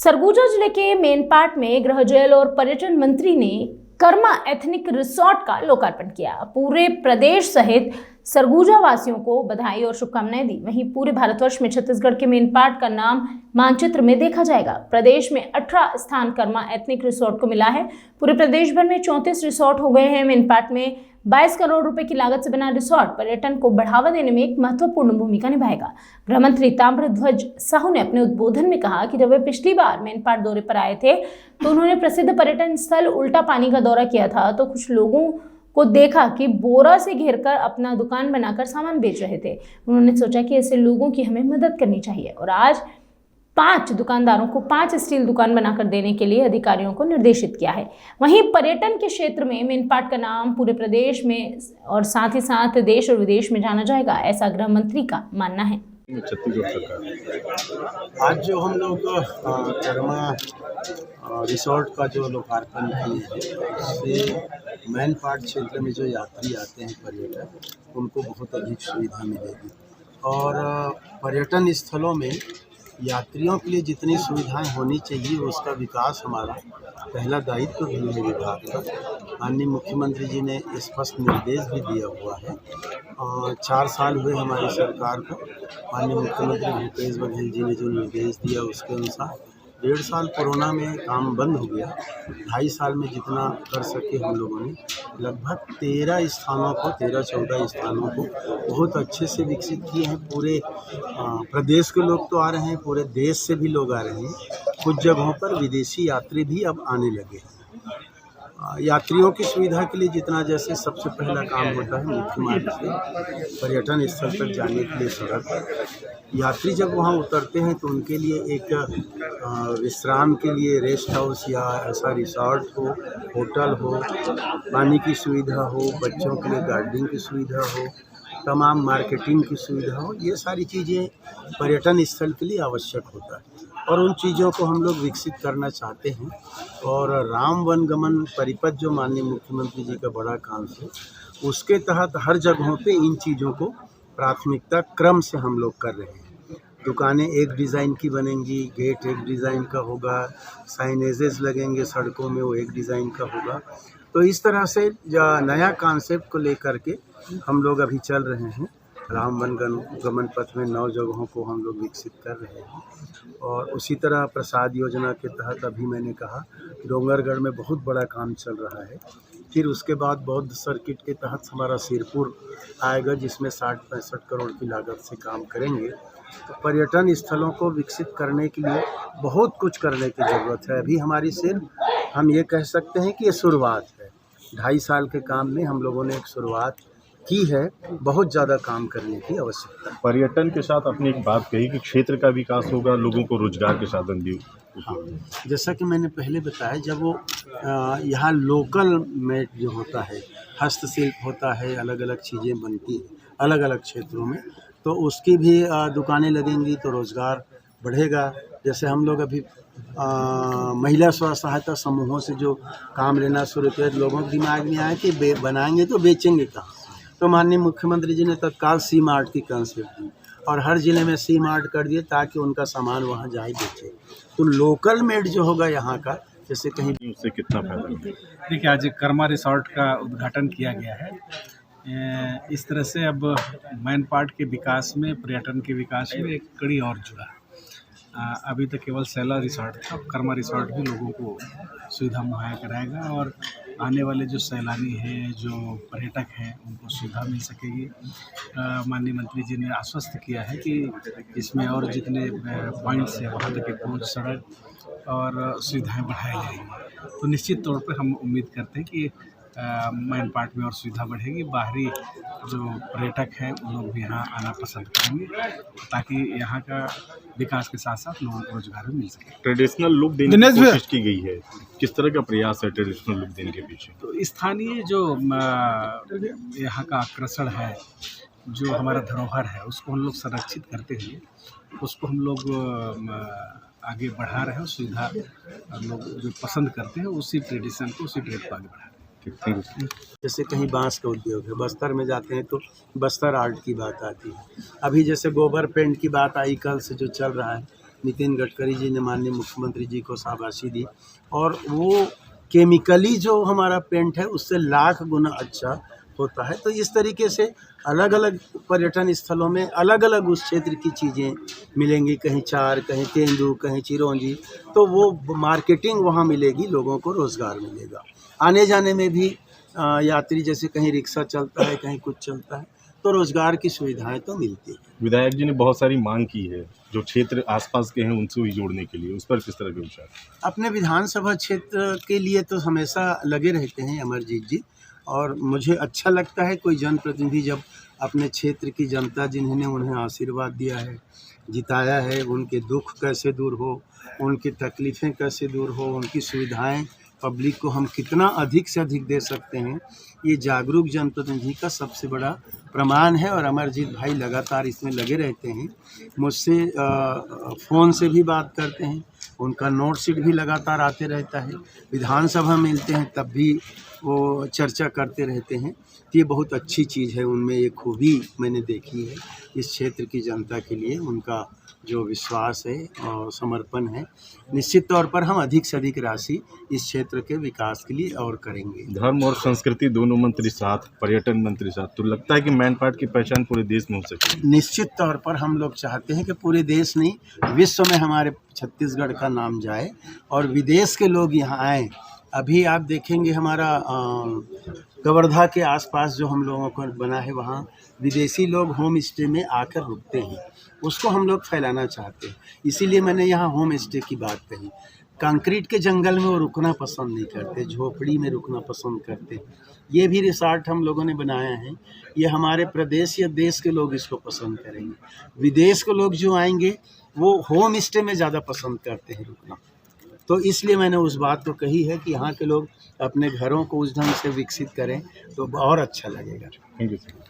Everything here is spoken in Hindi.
सरगुजा जिले के मेनपाट में गृह जेल और पर्यटन मंत्री ने कर्मा एथनिक रिसोर्ट का लोकार्पण किया। पूरे प्रदेश सहित सरगुजा वासियों को बधाई और शुभकामनाएं दी। वहीं पूरे भारतवर्ष में छत्तीसगढ़ के मेनपाट का नाम मानचित्र में देखा जाएगा। प्रदेश में 18 स्थान कर्मा एथनिक रिसोर्ट को मिला है। पूरे प्रदेश भर में 34 रिसोर्ट हो गए हैं। मेनपाट में 22 करोड़ रुपए की लागत से बना रिसोर्ट पर्यटन को बढ़ावा देने में एक महत्वपूर्ण भूमिका निभाएगा। गृह मंत्री ताम्रध्वज साहू ने अपने उद्बोधन में कहा कि जब वे पिछली बार मेनपाट दौरे पर आए थे तो उन्होंने प्रसिद्ध पर्यटन स्थल उल्टा पानी का दौरा किया था, तो कुछ लोगों को देखा कि बोरा से घेरकर अपना दुकान बनाकर सामान बेच रहे थे। उन्होंने सोचा कि ऐसे लोगों की हमें मदद करनी चाहिए और आज 5 दुकानदारों को 5 स्टील दुकान बनाकर देने के लिए अधिकारियों को निर्देशित किया है। वहीं पर्यटन के क्षेत्र में मेनपाट का नाम पूरे प्रदेश में और साथ ही साथ देश और विदेश में जाना जाएगा, ऐसा गृह मंत्री का मानना है। आज जो हम लोग कर्मा रिसोर्ट का जो लोकार्पण किए हैं, उससे मेनपाट क्षेत्र में जो यात्री आते हैं पर्यटक, उनको बहुत अधिक सुविधा मिलेगी और पर्यटन स्थलों में यात्रियों के लिए जितनी सुविधाएं होनी चाहिए उसका विकास हमारा पहला दायित्व भी है विभाग का। माननीय मुख्यमंत्री जी ने स्पष्ट निर्देश भी दिया हुआ है और 4 साल हुए हमारी सरकार को। माननीय मुख्यमंत्री भूपेश बघेल जी ने जो निर्देश दिया उसके अनुसार 1.5 साल कोरोना में काम बंद हो गया। 2.5 साल में जितना कर सके हम लोगों ने लगभग 13 स्थानों को 13-14 स्थानों को बहुत अच्छे से विकसित किए हैं। पूरे प्रदेश के लोग तो आ रहे हैं, पूरे देश से भी लोग आ रहे हैं। कुछ जगहों पर विदेशी यात्री भी अब आने लगे हैं। यात्रियों की सुविधा के लिए जितना जैसे सबसे पहला काम होता है मुख्य मार्ग से पर्यटन स्थल तक जाने के लिए सड़क। यात्री जब वहाँ उतरते हैं तो उनके लिए एक विश्राम के लिए रेस्ट हाउस या ऐसा रिसोर्ट हो, होटल हो, पानी की सुविधा हो, बच्चों के लिए गार्डनिंग की सुविधा हो, तमाम मार्केटिंग की सुविधा हो, ये सारी चीज़ें पर्यटन स्थल के लिए आवश्यक होता है और उन चीज़ों को हम लोग विकसित करना चाहते हैं। और राम वनगमन परिपथ जो माननीय मुख्यमंत्री जी का बड़ा काम है, उसके तहत हर जगहों पे इन चीज़ों को प्राथमिकता क्रम से हम लोग कर रहे हैं। दुकानें एक डिज़ाइन की बनेंगी, गेट एक डिज़ाइन का होगा, साइनेजेस लगेंगे सड़कों में वो एक डिज़ाइन का होगा। तो इस तरह से नया कॉन्सेप्ट को लेकर के हम लोग अभी चल रहे हैं। राम वनगमन पथ में 9 जगहों को हम लोग विकसित कर रहे हैं और उसी तरह प्रसाद योजना के तहत अभी मैंने कहा डोंगरगढ़ में बहुत बड़ा काम चल रहा है। फिर उसके बाद बौद्ध सर्किट के तहत हमारा सिरपुर आएगा जिसमें 60-65 करोड़ की लागत से काम करेंगे। तो पर्यटन स्थलों को विकसित करने के लिए बहुत कुछ करने की ज़रूरत है। अभी हमारी सिर्फ हम ये कह सकते हैं कि ये शुरुआत है। 2.5 साल के काम में हम लोगों ने एक शुरुआत की है, बहुत ज़्यादा काम करने की आवश्यकता है। पर्यटन के साथ आपने एक बात कही कि क्षेत्र का विकास होगा, लोगों को रोजगार के साधन भी। हाँ, जैसा कि मैंने पहले बताया, जब वो यहाँ लोकल मेड जो होता है, हस्तशिल्प होता है, अलग अलग चीज़ें बनती हैं अलग अलग क्षेत्रों में, तो उसकी भी दुकानें लगेंगी तो रोज़गार बढ़ेगा। जैसे हम लोग अभी महिला स्व सहायता समूहों से जो काम लेना शुरू किया, लोगों के दिमाग में आया कि बनाएंगे तो बेचेंगे कहाँ। तो माननीय मुख्यमंत्री जी ने तत्काल सी मार्ट की कंसेप्ट दी और हर ज़िले में सी मार्ट कर दिए ताकि उनका सामान वहाँ जाए बेचे। तो लोकल मेड जो होगा यहाँ का, जैसे कहीं उससे कितना फायदा मिलेगा? देखिए, आज कर्मा रिसोर्ट का उद्घाटन किया गया है। इस तरह से अब मेनपाट के विकास में, पर्यटन के विकास में एक कड़ी और जुड़ा। अभी तक केवल सैला रिसोर्ट था, कर्मा रिसोर्ट भी लोगों को सुविधा मुहैया कराएगा और आने वाले जो सैलानी हैं, जो पर्यटक हैं, उनको सुविधा मिल सकेगी। माननीय मंत्री जी ने आश्वस्त किया है कि इसमें और जितने पॉइंट्स हैं वहाँ तक की पहुँच, सड़क और सुविधाएं बढ़ाई जाएंगी। तो निश्चित तौर पर हम उम्मीद करते हैं कि मेनपाट में और सुविधा बढ़ेगी। बाहरी जो पर्यटक हैं उन लोग भी यहाँ आना पसंद करेंगे ताकि यहाँ का विकास के साथ साथ लोगों को रोजगार भी मिल सके। ट्रेडिशनल लुक देने की कोशिश की गई है, किस तरह का प्रयास है ट्रेडिशनल लुक देने के पीछे? तो स्थानीय जो यहाँ का आकर्षण है, जो हमारा धरोहर है, उसको हम लोग संरक्षित करते हुए उसको हम लोग आगे बढ़ा रहे हैं। सुविधा लोग जो पसंद करते हैं उसी ट्रेडिशन को, उसी ट्रेड को आगे बढ़ा रहे हैं। जैसे कहीं बांस का उद्योग है, बस्तर में जाते हैं तो बस्तर आर्ट की बात आती है। अभी जैसे गोबर पेंट की बात आई कल से जो चल रहा है, नितिन गडकरी जी ने माननीय मुख्यमंत्री जी को शाबाशी दी, और वो केमिकली जो हमारा पेंट है उससे लाख गुना अच्छा होता है। तो इस तरीके से अलग अलग पर्यटन स्थलों में अलग अलग उस क्षेत्र की चीज़ें मिलेंगी, कहीं चार, कहीं तेंदू, कहीं चिरौंजी, तो वो मार्केटिंग वहाँ मिलेगी, लोगों को रोज़गार मिलेगा। आने जाने में भी यात्री, जैसे कहीं रिक्शा चलता है, कहीं कुछ चलता है, तो रोज़गार की सुविधाएं तो मिलती है। विधायक जी ने बहुत सारी मांग की है जो क्षेत्र आसपास के हैं उनसे भी जोड़ने के लिए, उस पर किस तरह के विचार? अपने विधानसभा क्षेत्र के लिए तो हमेशा लगे रहते हैं अमरजीत जी, और मुझे अच्छा लगता है कोई जनप्रतिनिधि जब अपने क्षेत्र की जनता, जिन्होंने उन्हें आशीर्वाद दिया है, जिताया है, उनके दुख कैसे दूर हो, उनकी तकलीफ़ें कैसे दूर हो, उनकी सुविधाएं पब्लिक को हम कितना अधिक से अधिक दे सकते हैं, ये जागरूक जनप्रतिनिधि का सबसे बड़ा प्रमाण है। और अमरजीत भाई लगातार इसमें लगे रहते हैं, मुझसे फ़ोन से भी बात करते हैं, उनका नोट शीट भी लगातार आते रहता है, विधानसभा में मिलते हैं तब भी वो चर्चा करते रहते हैं। तो ये बहुत अच्छी चीज़ है, उनमें ये खूबी मैंने देखी है। इस क्षेत्र की जनता के लिए उनका जो विश्वास है और समर्पण है, निश्चित तौर पर हम अधिक से अधिक राशि इस क्षेत्र के विकास के लिए और करेंगे। धर्म और संस्कृति दोनों मंत्री साथ, पर्यटन मंत्री साथ, तो लगता है कि मैनपाट की पहचान पूरे देश में हो सके? निश्चित तौर पर हम लोग चाहते हैं कि पूरे देश नहीं, विश्व में हमारे छत्तीसगढ़ का नाम जाए और विदेश के लोग यहाँ आएँ। अभी आप देखेंगे हमारा कवर्धा के आसपास जो हम लोगों को बना है, वहाँ विदेशी लोग होम स्टे में आकर रुकते हैं, उसको हम लोग फैलाना चाहते हैं। इसीलिए मैंने यहाँ होम स्टे की बात कही। कंक्रीट के जंगल में वो रुकना पसंद नहीं करते, झोपड़ी में रुकना पसंद करते हैं। ये भी रिसॉर्ट हम लोगों ने बनाया है, ये हमारे प्रदेश या देश के लोग इसको पसंद करेंगे। विदेश के लोग जो आएंगे वो होम स्टे में ज़्यादा पसंद करते हैं रुकना, तो इसलिए मैंने उस बात को कही है कि यहाँ के लोग अपने घरों को उस ढंग से विकसित करें तो और अच्छा लगेगा। Thank you sir.